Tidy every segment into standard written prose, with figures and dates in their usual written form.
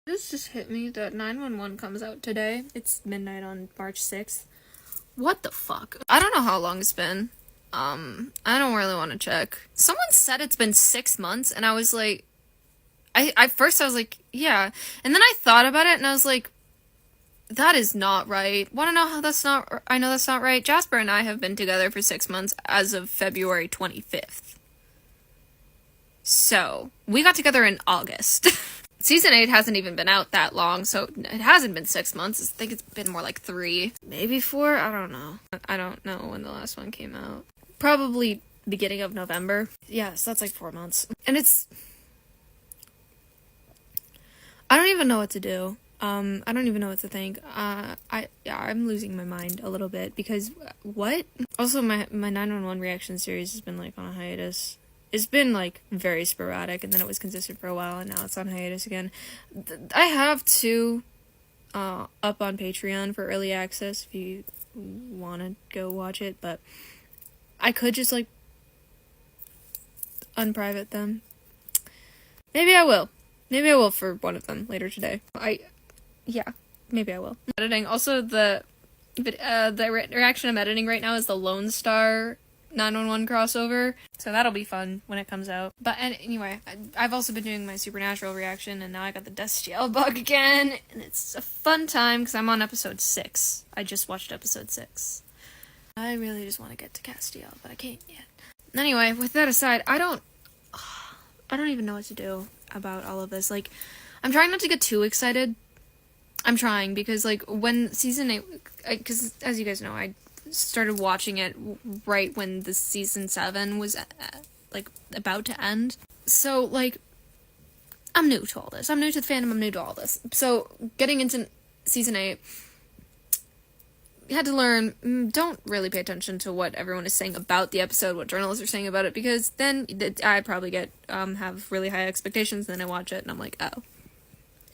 This just hit me that 911 comes out today. It's midnight on March 6th. What the fuck? I don't know how long it's been. I don't really want to check. Someone said it's been 6 months, and I was like, first I was like, yeah. And then I thought about it, and I was like, that is not right. Want to know how that's not, I know that's not right? Jasper and I have been together for 6 months as of February 25th. So, we got together in August. Season 8 hasn't even been out that long, so it hasn't been 6 months. I think it's been more like 3. Maybe 4? I don't know. I don't know when the last one came out. Probably beginning of November. Yeah, so that's like 4 months. And I don't even know what to do. I don't even know what to think. I'm losing my mind a little bit because what? Also, my 911 reaction series has been like on a hiatus. It's been, like, very sporadic, and then it was consistent for a while, and now it's on hiatus again. I have 2 up on Patreon for early access if you want to go watch it, but I could just, like, unprivate them. Maybe I will. Maybe I will for one of them later today. Yeah, maybe I will. Editing. Also, the reaction I'm editing right now is the Lone Star 911 crossover, so that'll be fun when it comes out. But anyway, I've also been doing my Supernatural reaction, and now I got the Destiel bug again, and it's a fun time because I'm on episode 6. I just watched episode 6. I really just want to get to Castiel, but I can't yet. Anyway, with that aside, I don't even know what to do about all of this. Like, I'm trying not to get too excited. I'm trying, because, like, when season 8, because, as you guys know, I started watching it right when the season 7 was, like, about to end. So, like, I'm new to all this. I'm new to the fandom, I'm new to all this. So, getting into season 8, you had to learn, don't really pay attention to what everyone is saying about the episode, what journalists are saying about it, because then I probably have really high expectations, and then I watch it, and I'm like, oh,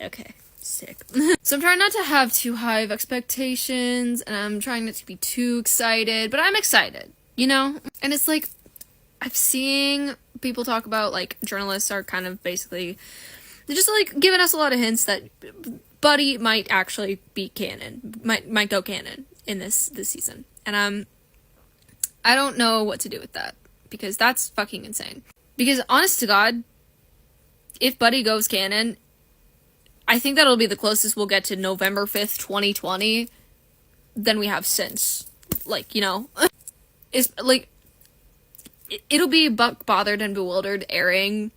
okay. Sick. So I'm trying not to have too high of expectations, and I'm trying not to be too excited, but I'm excited, you know? And it's like, I've seen people talk about, like, journalists are kind of basically, they're just, like, giving us a lot of hints that Buddy might actually be canon, might go canon in this season. And, I don't know what to do with that, because that's fucking insane. Because, honest to God, if Buddy goes canon, I think that'll be the closest we'll get to November 5th, 2020 than we have since. Like, you know? It's, like, it'll be Buck, Bothered, and Bewildered airing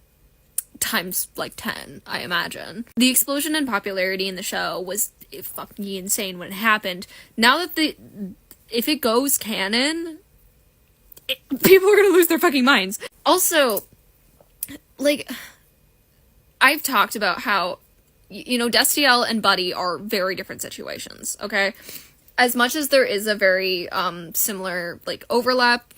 times, like, 10, I imagine. The explosion in popularity in the show was fucking insane when it happened. Now that if it goes canon, people are gonna lose their fucking minds. Also, like, I've talked about how, you know, Destiel and Buddy are very different situations, okay? As much as there is a very, similar, like, overlap,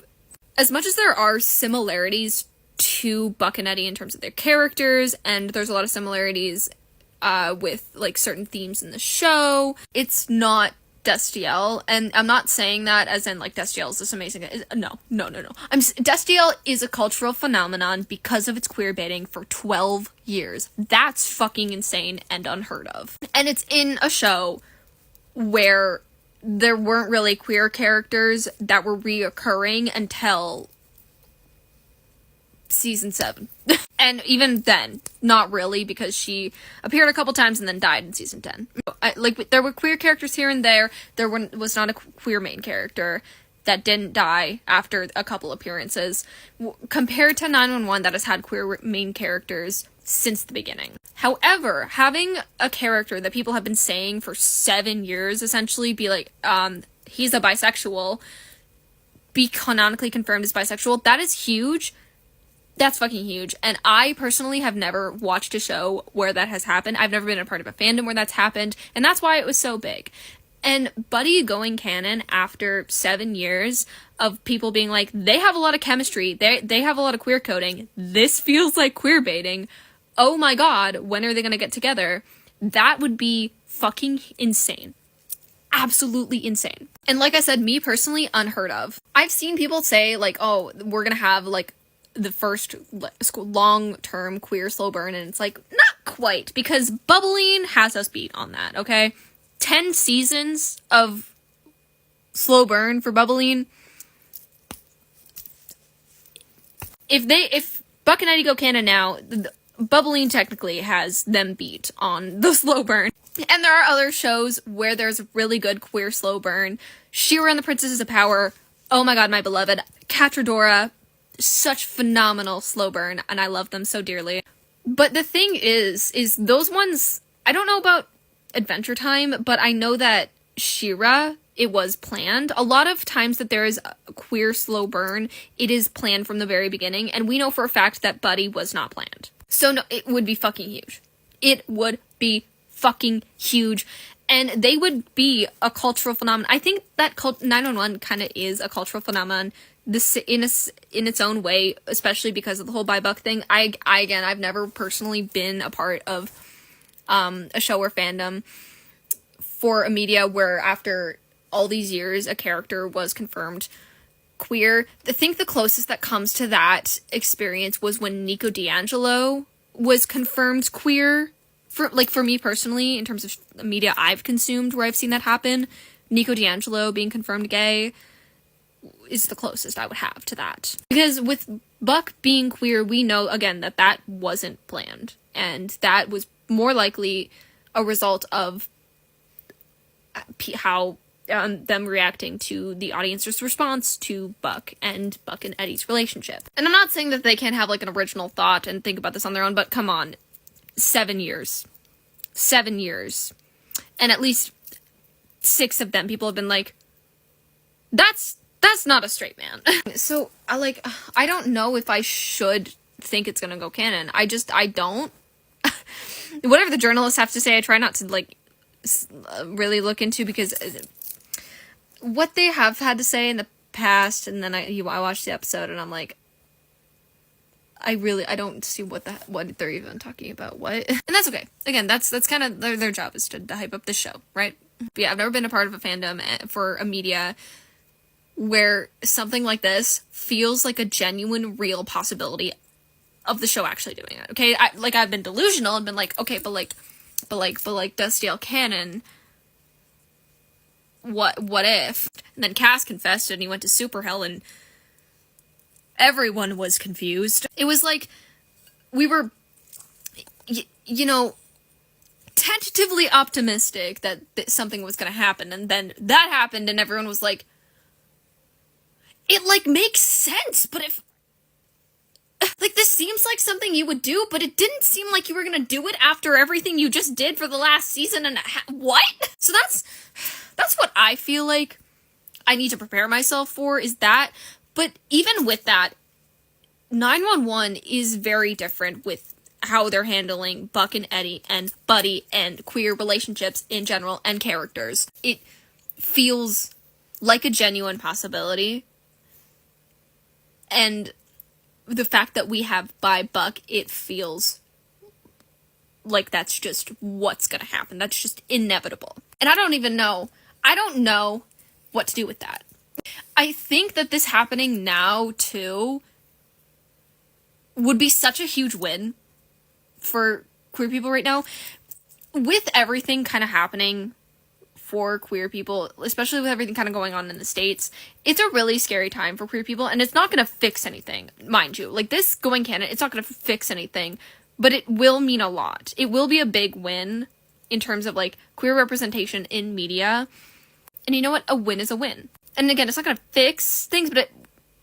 as much as there are similarities to Buck and Eddie in terms of their characters, and there's a lot of similarities, with, like, certain themes in the show, it's not Destiel, and I'm not saying that as in, like, Destiel is this amazing. No. Destiel is a cultural phenomenon because of its queer baiting for 12 years. That's fucking insane and unheard of. And it's in a show where there weren't really queer characters that were reoccurring until season 7. And even then, not really, because she appeared a couple times and then died in season 10. Like, there were queer characters here and there. Was not a queer main character that didn't die after a couple appearances, compared to 911 that has had queer main characters since the beginning. However, having a character that people have been saying for 7 years, essentially, be like, he's a bisexual, be canonically confirmed as bisexual, that is huge. That's fucking huge. And I personally have never watched a show where that has happened. I've never been a part of a fandom where that's happened. And that's why it was so big. And Buddy going canon after 7 years of people being like, they have a lot of chemistry. They have a lot of queer coding. This feels like queer baiting. Oh my god, when are they gonna get together? That would be fucking insane. Absolutely insane. And like I said, me personally, unheard of. I've seen people say, like, oh, we're gonna have, like, the first long-term queer slow burn, and it's like, not quite, because Bubbling has us beat on that, okay? 10 seasons of slow burn for Bubbling. If Buck and Eddie go canon now, Bubbling technically has them beat on the slow burn. And there are other shows where there's really good queer slow burn. She-Ra and the Princesses of Power, oh my god, my beloved. Catradora, such phenomenal slow burn, and I love them so dearly. But the thing is those ones, I don't know about Adventure Time, but I know that She-Ra, it was planned. A lot of times that there is a queer slow burn, it is planned from the very beginning, and we know for a fact that Buddy was not planned. So no, it would be fucking huge. It would be fucking huge. And they would be a cultural phenomenon. I think that 911 kind of is a cultural phenomenon in its own way, especially because of the whole Buy Buck thing. Again, I've never personally been a part of a show or fandom for a media where after all these years a character was confirmed queer. I think the closest that comes to that experience was when Nico D'Angelo was confirmed queer. For me personally, in terms of media I've consumed where I've seen that happen, Nico D'Angelo being confirmed gay is the closest I would have to that. Because with Buck being queer, we know, again, that wasn't planned. And that was more likely a result of how them reacting to the audience's response to Buck and Eddie's relationship. And I'm not saying that they can't have, like, an original thought and think about this on their own, but come on. 7 years. 7 years. And at least 6 of them, people have been like, that's not a straight man. So, I don't know if I should think it's gonna go canon. I don't. Whatever the journalists have to say, I try not to, really look into, because what they have had to say in the past, and then I watched the episode, and I'm like, I don't see what they're even talking about. What? And that's okay. Again, that's kind of their job, is to hype up this show, right? But yeah, I've never been a part of a fandom for a media where something like this feels like a genuine, real possibility of the show actually doing it. Okay, I've been delusional and been like, okay, but Dusty L. Cannon, what if? And then Cass confessed it, and he went to Super Hell, and everyone was confused. It was like we were, tentatively optimistic that something was going to happen, and then that happened, and everyone was like, it, makes sense, but if, this seems like something you would do, but it didn't seem like you were going to do it after everything you just did for the last season and what? So that's what I feel like I need to prepare myself for, is that. But even with that, 911 is very different with how they're handling Buck and Eddie and Buddy and queer relationships in general and characters. It feels like a genuine possibility. And the fact that we have Buy Buck, it feels like that's just what's gonna happen. That's just inevitable. And I don't know what to do with that. I think that this happening now, too, would be such a huge win for queer people right now. With everything kind of happening for queer people, especially with everything kind of going on in the States, it's a really scary time for queer people, and it's not going to fix anything, mind you. This going canon, it's not going to fix anything, but it will mean a lot. It will be a big win in terms of, queer representation in media. And you know what? A win is a win. And again, it's not going to fix things, but it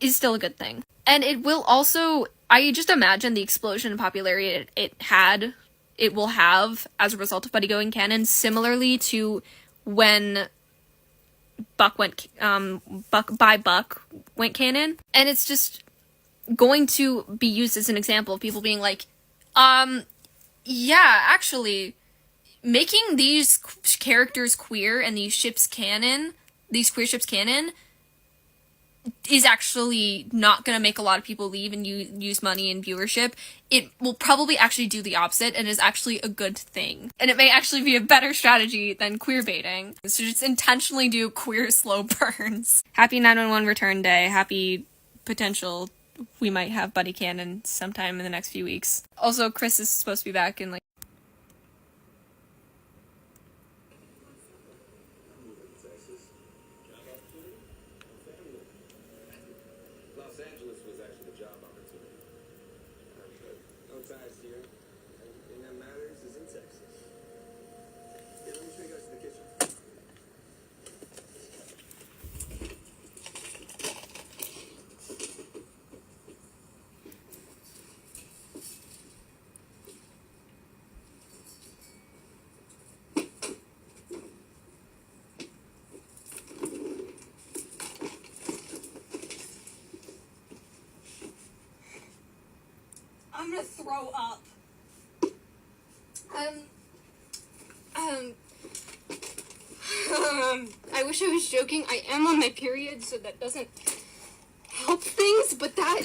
is still a good thing. And it will also, I just imagine the explosion in popularity it will have as a result of Buddy going canon, similarly to when Buck went canon. And it's just going to be used as an example of people being like, yeah, actually, making these characters queer and these queer ships canon, is actually not going to make a lot of people leave and use money and viewership. It will probably actually do the opposite and is actually a good thing. And it may actually be a better strategy than queer baiting. So just intentionally do queer slow burns. Happy 911 return day. Happy potential we might have Buddy canon sometime in the next few weeks. Also, Chris is supposed to be back in fast here. Anything that matters is in Texas. Yeah, let me show you guys to the kitchen. I'm gonna throw up. I wish I was joking. I am on my period, so that doesn't help things, but that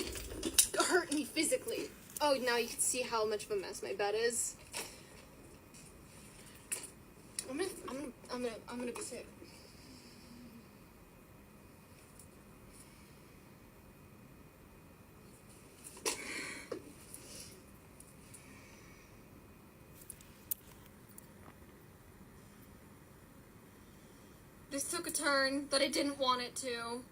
hurt me physically. Oh, now you can see how much of a mess my bed is. I'm gonna be sick. This took a turn that I didn't want it to.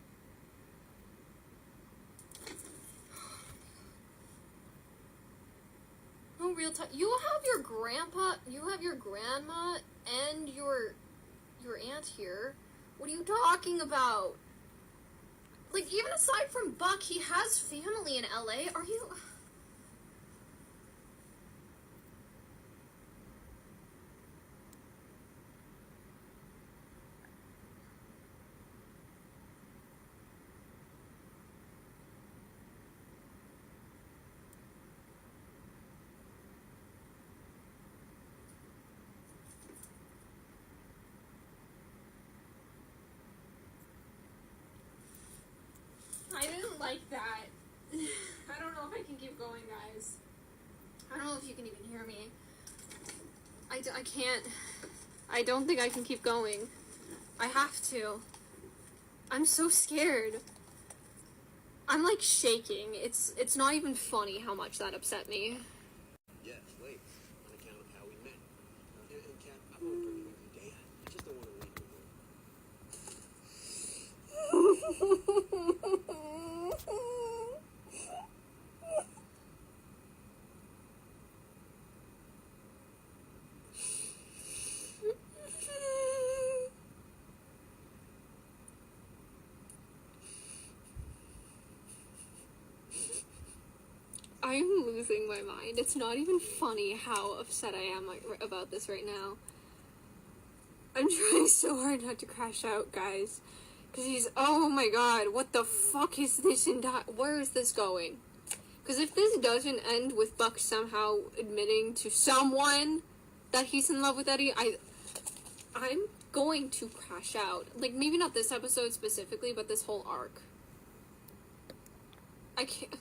No real time. You have your grandpa, you have your grandma, and your aunt here. What are you talking about? Like, even aside from Buck, he has family in LA. Are you... I didn't like that. I don't know if I can keep going, guys. I don't know if you can even hear me. I can't. I don't think I can keep going. I have to. I'm so scared. I'm like shaking. It's not even funny how much that upset me. Yes, wait. On account of how we met. And Kat, I won't bring you every day. I just don't want to leave you alone. I'm losing my mind. It's not even funny how upset I am about this right now. I'm trying so hard not to crash out, guys. Because oh my god, what the fuck is this where is this going? Because if this doesn't end with Buck somehow admitting to someone that he's in love with Eddie, I'm going to crash out. Like, maybe not this episode specifically, but this whole arc. I can't...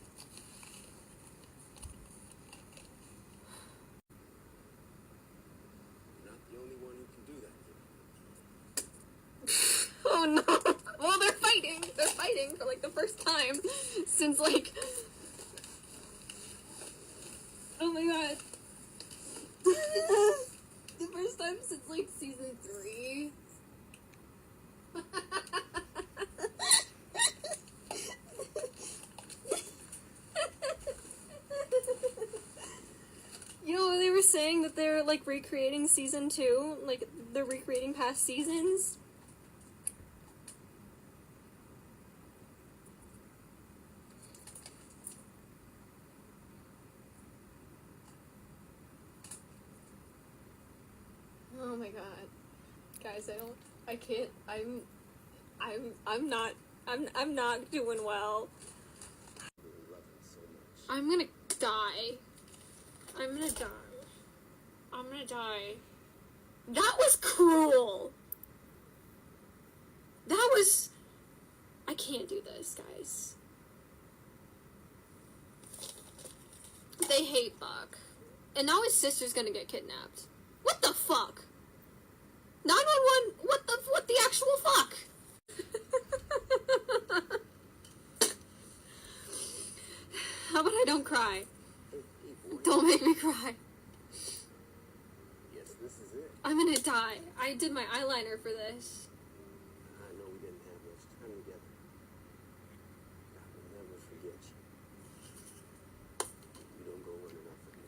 The only one who can do that. Oh no! Well, they're fighting! They're fighting for, like, the first time since, like... Oh my god. The first time since, like, season 3. You know, they were saying that they're, like, recreating season 2. Like, they're recreating past seasons. Oh my god. Guys, I can't, I'm not doing well. I'm gonna die. I'm gonna die. I'm gonna die. That was cruel! That was... I can't do this, guys. They hate Buck. And now his sister's gonna get kidnapped. What the fuck? 911, what the actual fuck? How about I don't cry? Don't make me cry. Yes, this is it. I'm gonna die. I did my eyeliner for this. I know we didn't have much time together. I will never forget you. You don't go running off with me.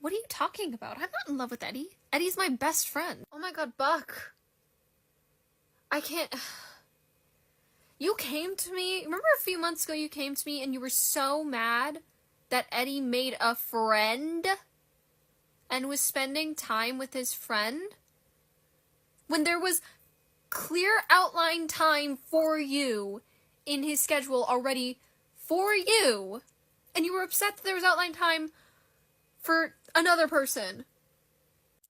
What are you talking about? I'm not in love with Eddie. Eddie's my best friend. Oh my god, Buck. I can't... You came to me... Remember a few months ago you came to me and you were so mad that Eddie made a friend and was spending time with his friend? When there was clear outline time for you in his schedule already for you, and you were upset that there was outline time for another person.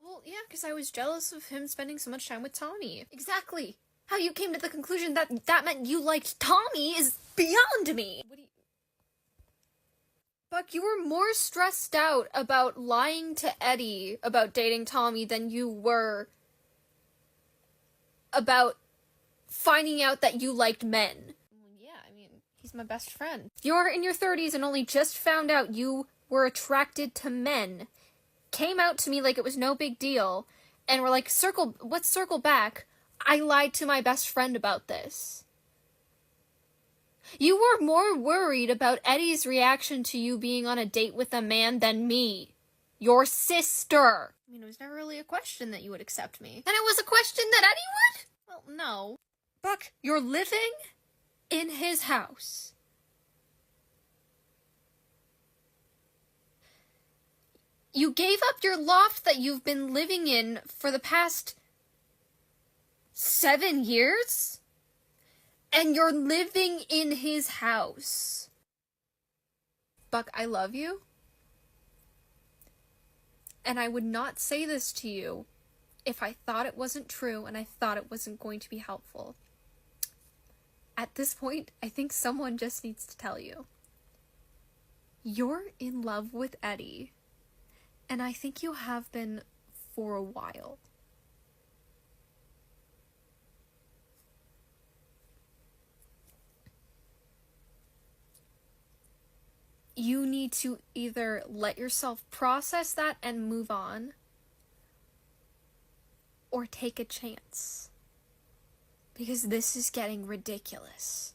Well, yeah, because I was jealous of him spending so much time with Tommy. Exactly. How you came to the conclusion that that meant you liked Tommy is beyond me. What do you... Buck, you were more stressed out about lying to Eddie about dating Tommy than you were about finding out that you liked men. Yeah, I mean, he's my best friend. You're in your 30s and only just found out you were attracted to men, came out to me like it was no big deal, and were like, let's circle back. I lied to my best friend about this. You were more worried about Eddie's reaction to you being on a date with a man than me. Your sister. I mean, it was never really a question that you would accept me. And it was a question that Eddie would? Well, no. Buck, you're living in his house. You gave up your loft that you've been living in for the past 7 years? And you're living in his house. Buck, I love you. And I would not say this to you if I thought it wasn't true and I thought it wasn't going to be helpful. At this point, I think someone just needs to tell you. You're in love with Eddie. And I think you have been for a while. You need to either let yourself process that and move on, or take a chance. Because this is getting ridiculous.